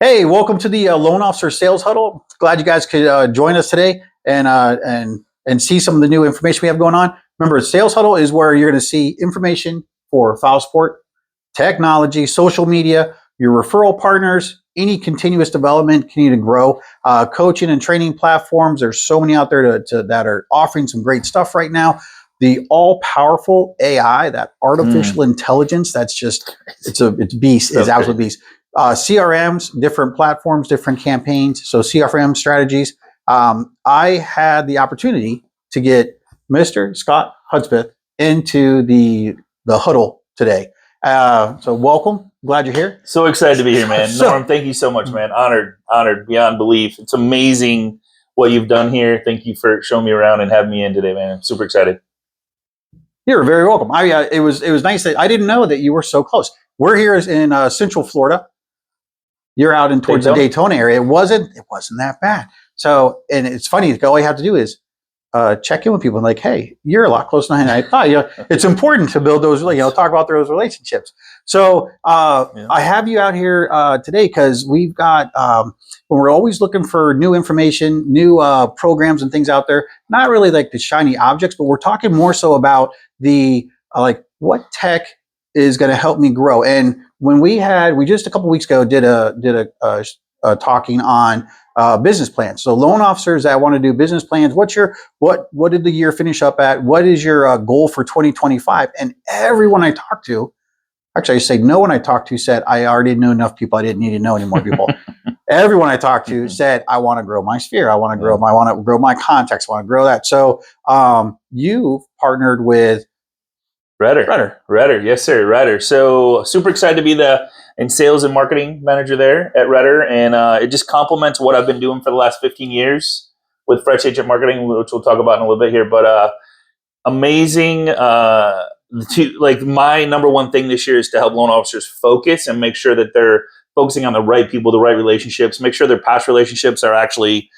Hey, welcome to the Loan Officer Sales Huddle. Glad you guys could join us today and see some of the new information we have going on. Remember, Sales Huddle is where you're going to see information for file support, technology, social media, your referral partners, any continuous development, continue to grow, coaching and training platforms. There's so many out there that are offering some great stuff right now. The all-powerful AI, that artificial intelligence, that's just it's beast. It's absolute beast. CRMs, different platforms, different campaigns. So CRM strategies. I had the opportunity to get Mr. Scott Hudspeth into the huddle today. So welcome. Glad you're here. So excited to be here, man. Norm, thank you so much, man. Honored beyond belief. It's amazing what you've done here. Thank you for showing me around and having me in today, man. I'm super excited. You're very welcome. It was nice that I didn't know that you were so close. We're here in Central Florida. You're out in towards the Daytona area. It wasn't that bad. So, and it's funny. All you have to do is check in with people and like, hey, you're a lot closer than I thought. It's important to build those, talk about those relationships. So I have you out here today because we've got, we're always looking for new information, new programs and things out there. Not really like the shiny objects, but we're talking more so about the like what tech is going to help me grow. And when we just a couple weeks ago did a talking on business plans. So loan officers that want to do business plans, what did the year finish up at? What is your goal for 2025? And everyone I talked to, actually I say no one I talked to said, I already knew enough people. I didn't need to know any more people. Everyone I talked to said, I want to grow my sphere. I want to grow my contacts. I want to grow that. So you've partnered with RETR. Yes, sir. RETR. So super excited to be the sales and marketing manager there at RETR. And it just complements what I've been doing for the last 15 years with Fresh Agent Marketing, which we'll talk about in a little bit here. But amazing. My number one thing this year is to help loan officers focus and make sure that they're focusing on the right people, the right relationships, make sure their past relationships are actually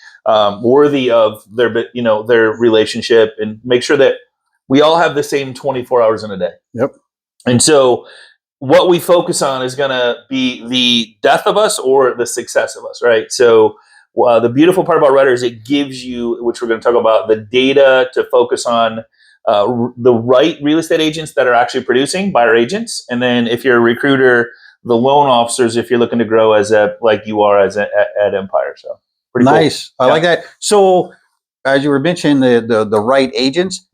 worthy of their relationship, and make sure that we all have the same 24 hours in a day. Yep. And so what we focus on is going to be the death of us or the success of us, right? So the beautiful part about RETR is it gives you, which we're going to talk about, the data to focus on the right real estate agents that are actually producing, buyer agents. And then if you're a recruiter, the loan officers, if you're looking to grow like you are at Empire. So pretty nice. Cool. I like that. So as you were mentioning, the right agents,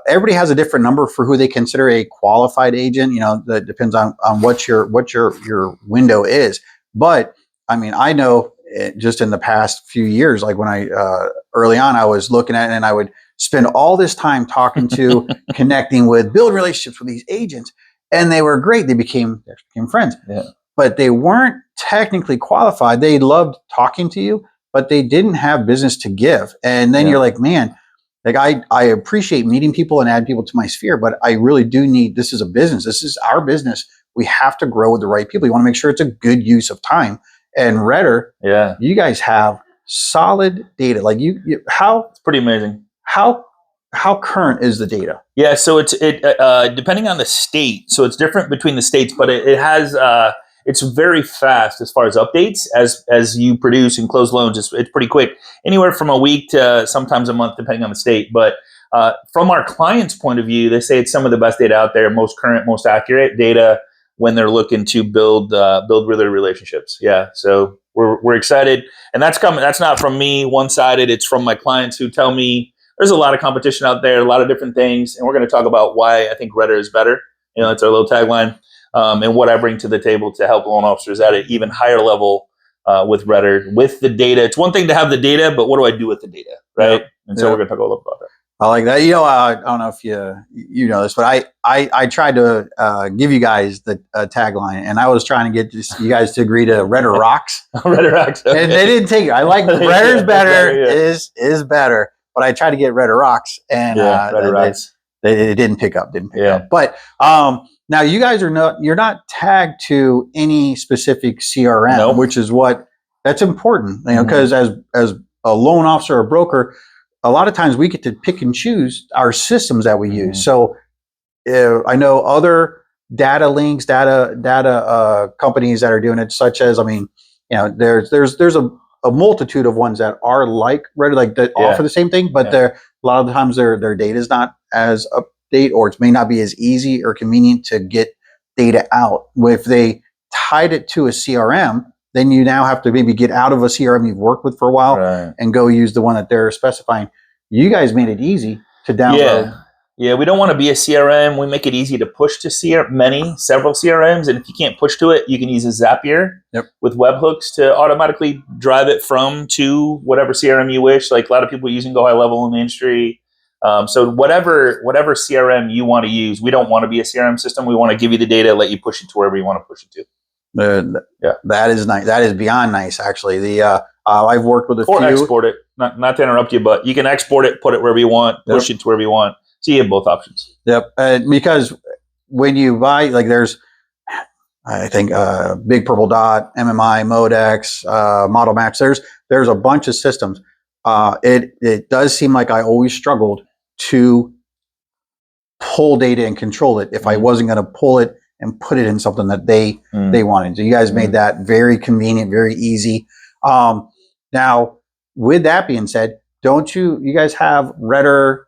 everybody has a different number for who they consider a qualified agent. That depends on what your window is. But I mean, I know just in the past few years, like when I early on, I was looking at it and I would spend all this time talking to, connecting with, building relationships with these agents, and they were great. They became friends, but they weren't technically qualified. They loved talking to you, but they didn't have business to give. And then you're like, man, like I appreciate meeting people and add people to my sphere, but I really do need, this is a business. This is our business. We have to grow with the right people. You want to make sure it's a good use of time. And RETR, you guys have solid data. Like it's pretty amazing. How current is the data? Yeah, so it's depending on the state. So it's different between the states, but it has it's very fast as far as updates. As you produce and close loans, it's pretty quick, anywhere from a week to sometimes a month, depending on the state. But from our clients' point of view, they say it's some of the best data out there, most current, most accurate data when they're looking to build their relationships. Yeah, so we're excited, and that's coming. That's not from me one-sided. It's from my clients who tell me there's a lot of competition out there, a lot of different things, and we're going to talk about why I think RETR is better. That's our little tagline. And what I bring to the table to help loan officers at an even higher level with RETR, with the data. It's one thing to have the data, but what do I do with the data, right? And so we're going to talk a little about that. I like that. I don't know if you know this, but I tried to give you guys the tagline, and I was trying to get you guys to agree to RETR rocks. RETR rocks. Okay. And they didn't take it. I like RETR's better, is better, but I tried to get RETR rocks, and RETR rocks. They didn't pick up. But now you guys you're not tagged to any specific CRM, which is that's important, because as a loan officer or broker, a lot of times we get to pick and choose our systems that we use. So I know other data links, data companies that are doing it, such as, there's a multitude of ones that are like RETR, like that offer the same thing, but a lot of the times their data is not as update, or it may not be as easy or convenient to get data out. If they tied it to a CRM, then you now have to maybe get out of a CRM you've worked with for a while and go use the one that they're specifying. You guys made it easy to download. Yeah, we don't want to be a CRM. We make it easy to push to several CRMs. And if you can't push to it, you can use a Zapier with webhooks to automatically drive it from to whatever CRM you wish. Like a lot of people using Go High Level in the industry. So whatever CRM you want to use, we don't want to be a CRM system. We want to give you the data, let you push it to wherever you want to push it to. That is nice. That is beyond nice, actually. I've worked with a few. Or export it. Not to interrupt you, but you can export it, put it wherever you want, push it to wherever you want. So you have both options. Because when you buy, like there's, I think, Big Purple Dot, MMI, Modex, Model Match. There's a bunch of systems. It does seem like I always struggled to pull data and control it if I wasn't going to pull it and put it in something that they wanted. So you guys made that very convenient, very easy. Now, with that being said, don't you guys have RETR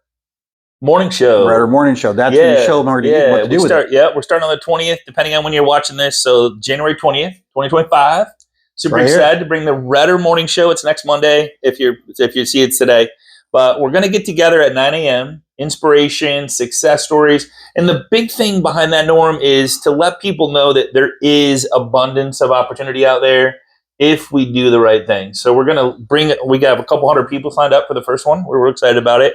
Morning Show? RETR Morning Show. That's when you show them already what to do with it. Yeah, we're starting on the 20th, depending on when you're watching this. So January 20th, 2025. Super excited to bring the RETR Morning Show. It's next Monday if you see it today. But we're going to get together at 9 a.m. Inspiration, success stories. And the big thing behind that, Norm, is to let people know that there is abundance of opportunity out there if we do the right thing. So we're going to bring it. We got a couple hundred people signed up for the first one. We're excited about it.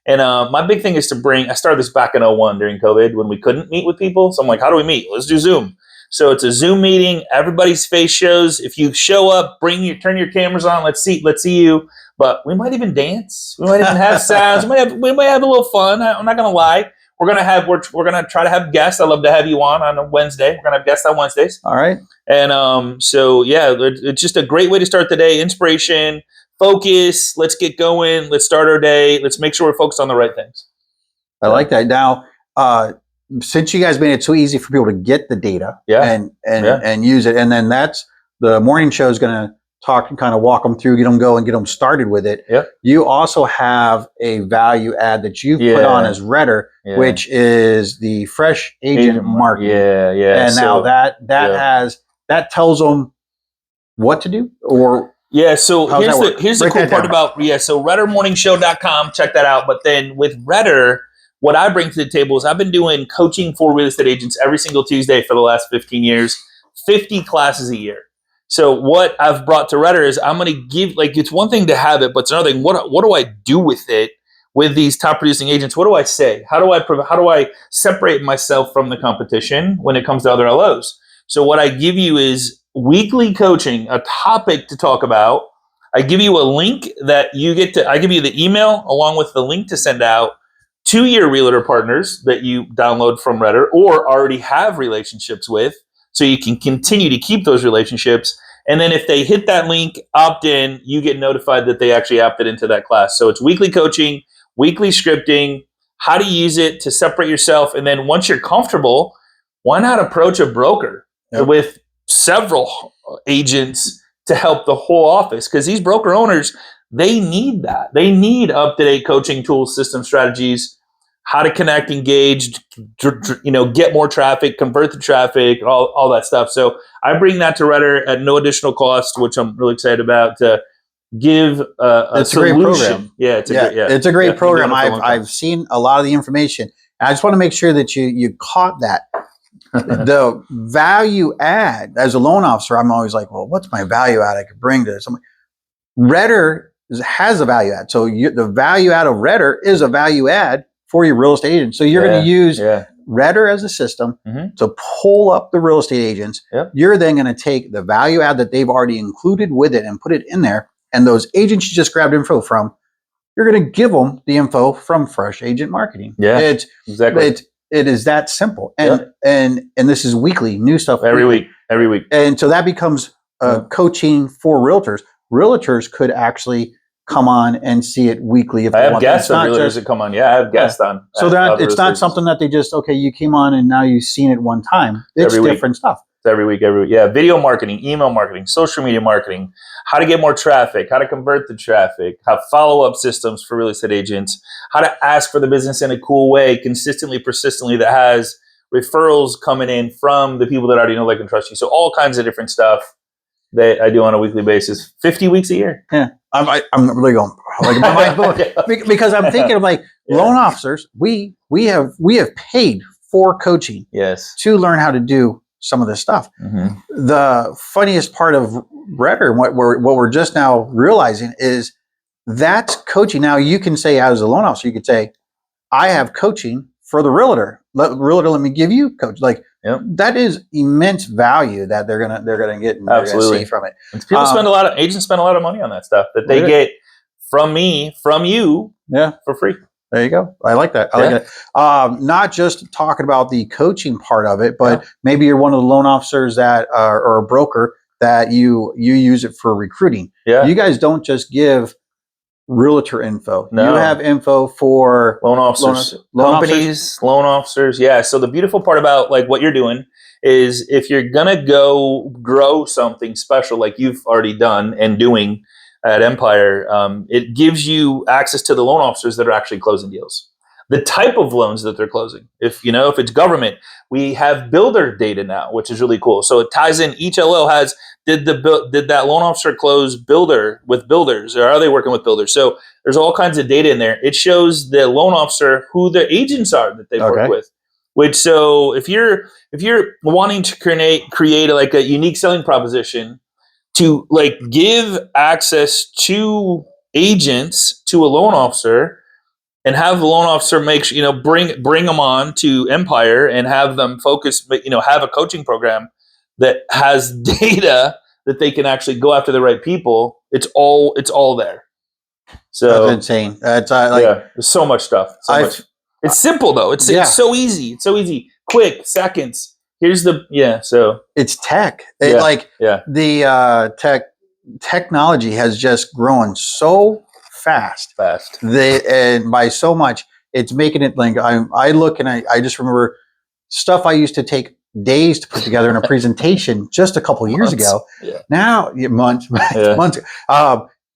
And my big thing is to bring, I started this back in 2001 during COVID when we couldn't meet with people. So I'm like, how do we meet? Let's do Zoom. So it's a Zoom meeting. Everybody's face shows. If you show up, turn your cameras on. Let's see you. But we might even dance. We might even have sounds. We might have a little fun. I'm not gonna lie. We're gonna try to have guests. I'd love to have you on a Wednesday. We're gonna have guests on Wednesdays. All right. And so yeah, it's just a great way to start the day. Inspiration, focus. Let's get going. Let's start our day. Let's make sure we're focused on the right things. I like that. Now, since you guys made it so easy for people to get the data and use it, and then that's the morning show is going to talk and kind of walk them through, get them started with it. You also have a value add that you've put on as RETR, which is the fresh agent marketing. And now that tells them what to do, or so here's the cool part about so RETRmorningshow.com, check that out. But then with RETR, what I bring to the table is I've been doing coaching for real estate agents every single Tuesday for the last 15 years, 50 classes a year. So what I've brought to RETR is I'm going to give, it's one thing to have it, but it's another thing. What do I do with it with these top producing agents? What do I say? How do I separate myself from the competition when it comes to other LOs? So what I give you is weekly coaching, a topic to talk about. I give you a link that I give you the email along with the link to send out to your realtor partners that you download from RETR or already have relationships with, so you can continue to keep those relationships. And then if they hit that link, opt in, you get notified that they actually opted into that class. So it's weekly coaching, weekly scripting, how to use it to separate yourself. And then once you're comfortable, why not approach a broker with several agents to help the whole office? Because these broker owners, they need that. They need up-to-date coaching tools, system strategies, how to connect, engage, get more traffic, convert the traffic, all that stuff. So I bring that to RETR at no additional cost, which I'm really excited about, to give a solution. Great program. It's a great program. I've seen a lot of the information. I just want to make sure that you caught that. The value add, as a loan officer, I'm always like, well, what's my value add I could bring to this? RETR has a value add. So the value add of RETR is a value add for your real estate agent. So you're going to use RETR as a system to pull up the real estate agents. You're then going to take the value add that they've already included with it and put it in there. And those agents you just grabbed info from, you're going to give them the info from Fresh Agent Marketing. It is that simple. And this is weekly, new stuff. Every week. And so that becomes coaching for realtors. Realtors could actually come on and see it weekly if I they have want. guests of realtors that come on. I have guests on. So it's not something that they just, you came on and now you've seen it one time. It's different stuff. every week. Yeah, video marketing, email marketing, social media marketing, how to get more traffic, how to convert the traffic, how follow-up systems for real estate agents, how to ask for the business in a cool way, consistently, persistently, that has referrals coming in from the people that already know, like, and trust you. So all kinds of different stuff that I do on a weekly basis, 50 weeks a year. Yeah. I'm really going like my mind's blowing because I'm thinking of like loan officers. We have paid for coaching to learn how to do some of this stuff. The funniest part of RETR and what we're just now realizing is that's coaching. Now you can say, as a loan officer, you could say, I have coaching for the realtor. Let me give you coach. Like that is immense value that they're gonna get and they're gonna see from it. And agents spend a lot of money on that stuff that they get from me, from you, for free. There you go. I like that. I like that. Not just talking about the coaching part of it, but maybe you're one of the loan officers that or a broker that you use it for recruiting. You guys don't just give realtor info. You have info for loan officers, companies, loan officers. Yeah. So the beautiful part about like what you're doing is if you're gonna go grow something special like you've already done and doing at Empire, it gives you access to the loan officers that are actually closing deals. The type of loans that they're closing. If it's government, we have builder data now, which is really cool. So it ties in. Each LO has did that loan officer close builder with builders, or are they working with builders? So there's all kinds of data in there. It shows the loan officer who the agents are that they work with. Which, so if you're wanting to create like a unique selling proposition to like give access to agents to a loan officer, and have the loan officer bring them on to Empire and have them focus, have a coaching program that has data that they can actually go after the right people. It's all there. So that's insane. That's there's so much stuff. It's simple though. It's so easy. It's so easy. Quick seconds. Here's so it's tech. The technology has just grown so fast. And by so much, it's making it like I look and I just remember stuff I used to take days to put together in a presentation just a couple of years ago. Now months.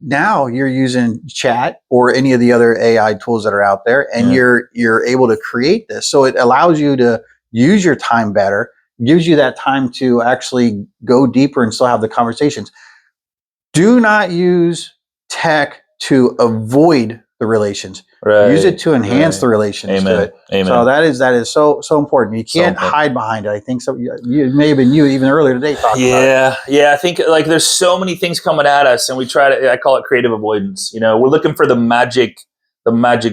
Now you're using chat or any of the other AI tools that are out there, and you're able to create this. So it allows you to use your time better, gives you that time to actually go deeper and still have the conversations. Do not use tech to avoid the relations. Use it to enhance the relations to it. So that is so important. You can't hide behind it. I think so. You may have been even earlier today talking about it. I think like there's so many things coming at us, and we I call it creative avoidance. We're looking for the magic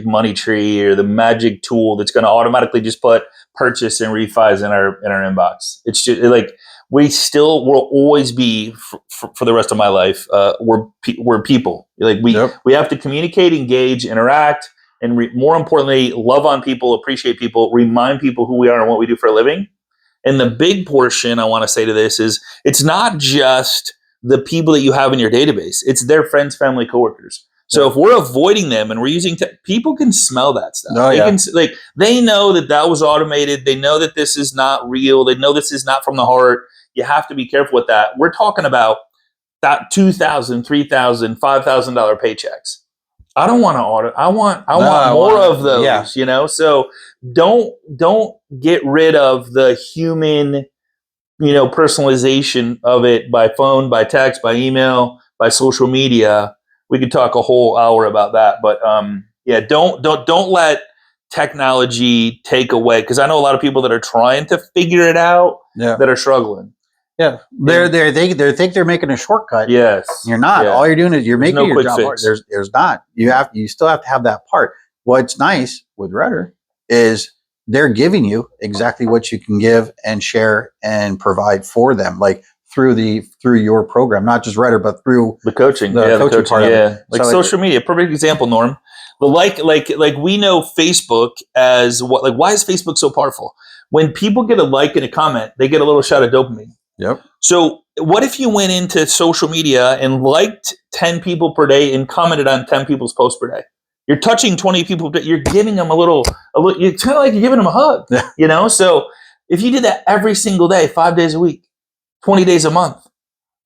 money tree or the magic tool that's going to automatically just put purchase and refis in our inbox. It's just like we still will always be for the rest of my life. We're people. Like we have to communicate, engage, interact, and more importantly, love on people, appreciate people, remind people who we are and what we do for a living. And the big portion I want to say to this is it's not just the people that you have in your database; it's their friends, family, coworkers. So if we're avoiding them and we're using people can smell that stuff. They know that was automated. They know that this is not real. They know this is not from the heart. You have to be careful with that. We're talking about that $2,000, $3,000, $5,000 paychecks. I don't want to order. I want more of those. So don't get rid of the human, personalization of it by phone, by text, by email, by social media. We could talk a whole hour about that, but don't let technology take away, because I know a lot of people that are trying to figure it out that are struggling. Yeah, they think they're making a shortcut. Yes, you're not. All you're doing is you're making your job hard. There's not. You still have to have that part. What's nice with RETR is they're giving you exactly what you can give and share and provide for them, like through your program, not just RETR, but through the coaching, the coaching part of it. Like so social media, perfect example, Norm. But like we know Facebook as what? Like, why is Facebook so powerful? When people get a like and a comment, they get a little shot of dopamine. Yep. So what if you went into social media and liked 10 people per day and commented on 10 people's posts per day? You're touching 20 people. You're giving them a little. It's kind of like you're giving them a hug. So if you did that every single day, 5 days a week, 20 days a month.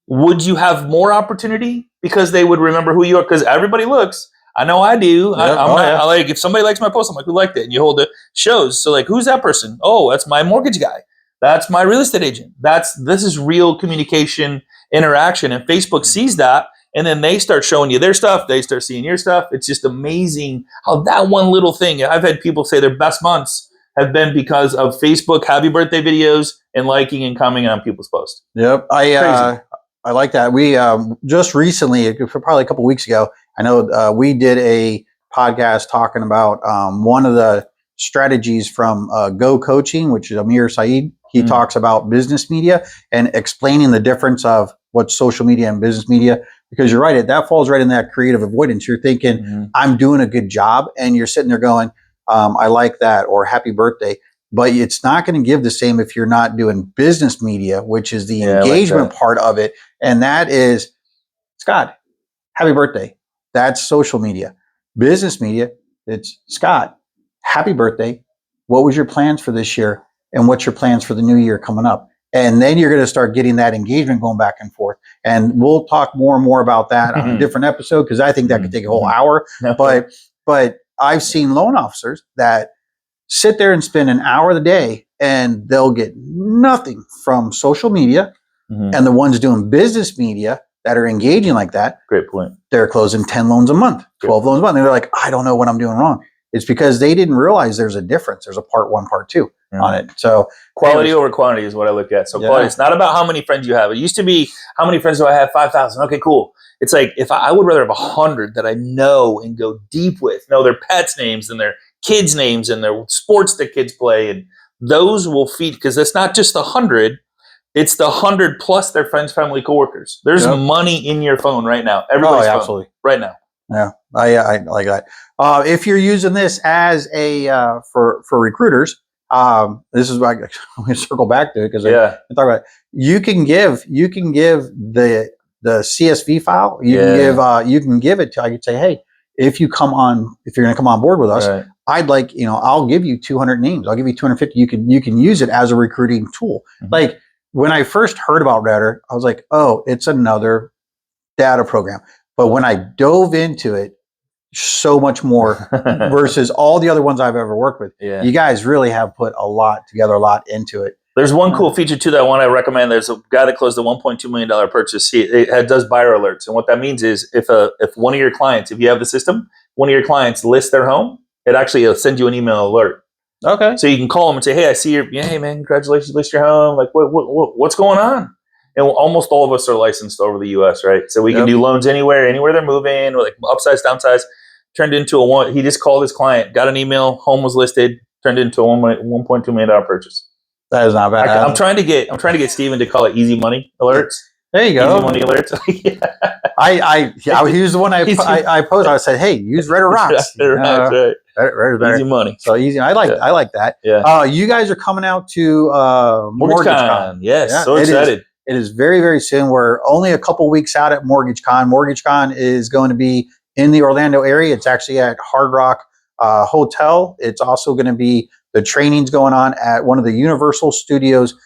Would you have more opportunity because they would remember who you are? Because everybody looks. I know I do. Yep. I like, if somebody likes my post, I'm like, who liked it? And you hold it, shows. So like, who's that person? Oh, that's my mortgage guy. That's my real estate agent. This is real communication interaction. And Facebook sees that. And then they start showing you their stuff. They start seeing your stuff. It's just amazing how that one little thing. I've had people say their best months have been because of Facebook happy birthday videos and liking and commenting on people's posts. Yep. I like that. We just recently, probably a couple weeks ago, I know we did a podcast talking about one of the strategies from Go Coaching, which is Amir Saeed. He talks about business media and explaining the difference of what's social media and business media. Because you're right, that falls right in that creative avoidance. You're thinking, I'm doing a good job, and you're sitting there going, I like that, or happy birthday. But it's not going to give the same if you're not doing business media, which is the engagement part of it. And that is, Scott, happy birthday. That's social media. Business media, it's Scott, happy birthday. What was your plans for this year? And what's your plans for the new year coming up? And then you're going to start getting that engagement going back and forth. And we'll talk more and more about that on a different episode, because I think that could take a whole hour. But I've seen loan officers that sit there and spend an hour of the day and they'll get nothing from social media. And the ones doing business media that are engaging like that, great point. They're closing 10 loans a month, 12 loans a month. And they're like, I don't know what I'm doing wrong. It's because they didn't realize there's a difference. There's a part one, part two on it. So quality over quantity is what I look at. So quality, it's not about how many friends you have. It used to be, how many friends do I have? 5,000. Okay, cool. It's like, if I would rather have 100 that I know and go deep with, know their pets' names and their kids' names and their sports that kids play. And those will feed, because it's not just the 100, it's the 100 plus their friends, family, coworkers. There's money in your phone right now. Everybody's phone absolutely right now. Yeah, I like that. If you're using this as a for recruiters, this is why I'm going to circle back to it, because I talk about it. You can give the CSV file. You can give it to. I could say, hey, if you're going to come on board with us, I'd like, I'll give you 200 names. I'll give you 250. You can use it as a recruiting tool. Like when I first heard about RETR, I was like, oh, it's another data program. But when I dove into it, so much more versus all the other ones I've ever worked with. You guys really have put a lot into it. There's one cool feature too that I want to recommend. There's a guy that closed a $1.2 million purchase. It does buyer alerts. And what that means is if one of your clients, if you have the system, one of your clients lists their home, it actually sends you an email alert. Okay. So you can call them and say, hey, I see hey man, congratulations, you list your home. Like what's going on? And almost all of us are licensed over the U.S., right? So we can do loans anywhere they're moving, or like upsize, downsize. Turned into he just called his client, got an email, home was listed, turned into a $1.2 million purchase. That is not bad. I'm trying to get Steven to call it easy money alerts. There you go. Easy money alerts. He was the one I posed. I said, hey, use RETR Rocks. Right. Easy money. So easy. I like that. Yeah. You guys are coming out to Mortgage Con. Yes. So excited. It is very, very soon. We're only a couple weeks out at Mortgage Con. Mortgage Con is going to be in the Orlando area. It's actually at Hard Rock Hotel. It's also going to be, the training's going on at one of the Universal Studios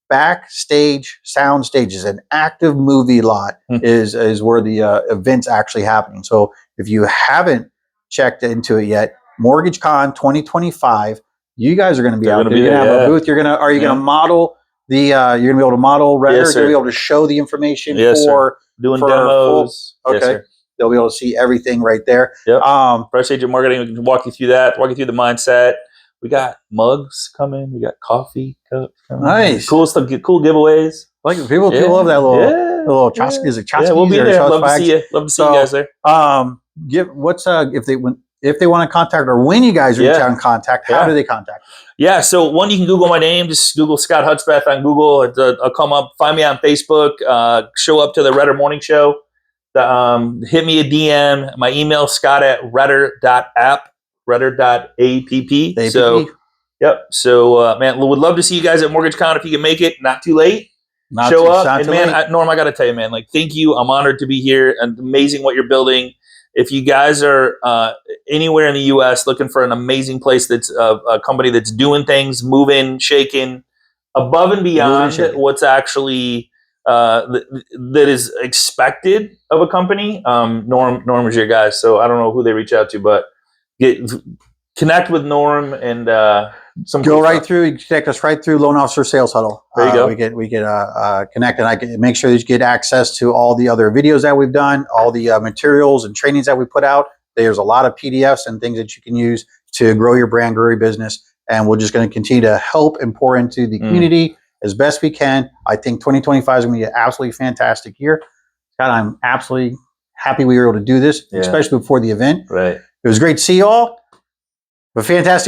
backstage sound stages. An active movie lot is where the event's actually happening. So if you haven't checked into it yet, Mortgage Con 2025, you guys are going to be out there. You're going to have a booth. Are you going to model you're going to be able to model RETR? You're going to be able to show the information for doing demos. Okay. Yes, they'll be able to see everything right there. Yep. Fresh Agent Marketing, we can walk you through that, walk you through the mindset. We got mugs coming. We got coffee cups coming. Nice. Cool stuff, cool giveways. Like people love that little Chosky. Is it Chosky? Yeah, we'll be there. Love to see you. Love to see you guys there. If they want to contact, or when you guys reach out and contact, how do they contact? Yeah, so one, you can Google my name. Just Google Scott Hudspeth on Google. I'll come up. Find me on Facebook. Show up to the RETR Morning Show. Hit me a DM. My email, scott@retr.app, retr.app. So, man, would love to see you guys at Mortgage Con if you can make it. Not too late. Show up. And man, Norm, I got to tell you, man, like, thank you. I'm honored to be here. And amazing what you're building. If you guys are anywhere in the U.S. looking for an amazing place that's a company that's doing things, moving, shaking, above and beyond what's actually that is expected of a company. Norm is your guy, so I don't know who they reach out to, but connect with Norm and some go right through. You can connect us right through Loan Officer Sales Huddle. There you go. We get connect, and I can make sure that you get access to all the other videos that we've done, all the materials and trainings that we put out. There's a lot of PDFs and things that you can use to grow your brand, grow your business, and we're just going to continue to help and pour into the community as best we can. I think 2025 is going to be an absolutely fantastic year. Scott, I'm absolutely happy we were able to do this, especially before the event. Right. It was great to see you all. But fantastic.